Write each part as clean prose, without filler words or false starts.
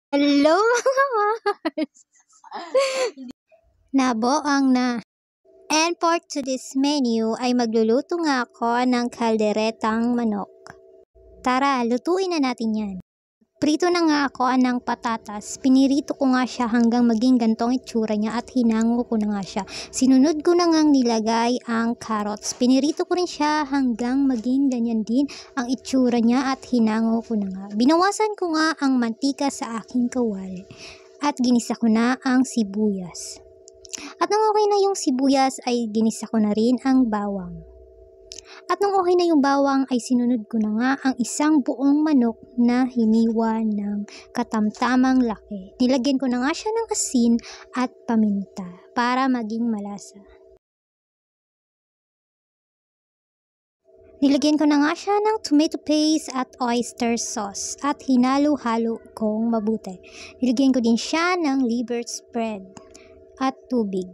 Hello mga Mars! Naboang na. And for today's menu ay magluluto nga ako ng kalderetang manok. Tara, lutuin na natin yan. Prito na nga ako ng patatas. Pinirito ko nga siya hanggang maging gantong itsura niya at hinango ko na nga siya. Sinunod ko na nga nilagay ang carrots. Pinirito ko rin siya hanggang maging ganyan din ang itsura niya at hinango ko na nga. Binawasan ko nga ang mantika sa aking kawali at ginisa ko na ang sibuyas. At nung okay na yung sibuyas ay ginisa ko na rin ang bawang. At nung okay na yung bawang ay sinunod ko na nga ang isang buong manok na hiniwa ng katamtamang laki. Nilagyan ko na nga siya ng asin at paminta para maging malasa. Nilagyan ko na nga siya ng tomato paste at oyster sauce at hinalo-halo kong mabuti. Nilagyan ko din siya ng liver spread at tubig,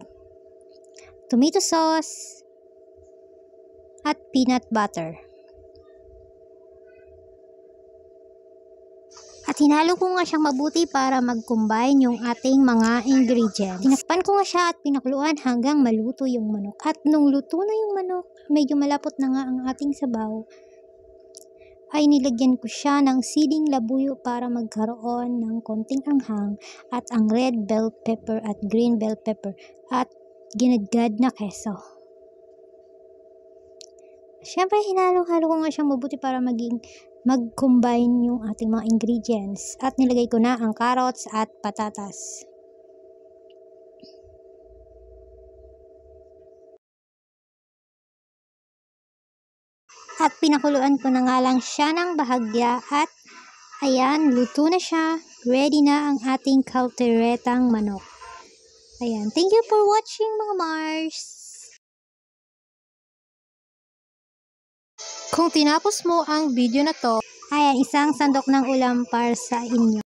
tomato sauce, at peanut butter. At hinalo ko nga siyang mabuti para mag-combine yung ating mga ingredients. Tinakpan ko nga siya at pinakuluan hanggang maluto yung manok. At nung luto na yung manok, medyo malapot na nga ang ating sabaw, ay nilagyan ko siya ng siling labuyo para magkaroon ng konting anghang at ang red bell pepper at green bell pepper at ginagad na keso. Siyempre, hinalo-halo ko nga siyang mabuti para mag-combine yung ating mga ingredients. At nilagay ko na ang carrots at patatas. At pinakuluan ko na nga lang siya ng bahagya at ayan, luto na siya. Ready na ang ating kalderetang manok. Ayan, thank you for watching mga Mars! Kung tinapos mo ang video na to, ayan, isang sandok ng ulam para sa inyo.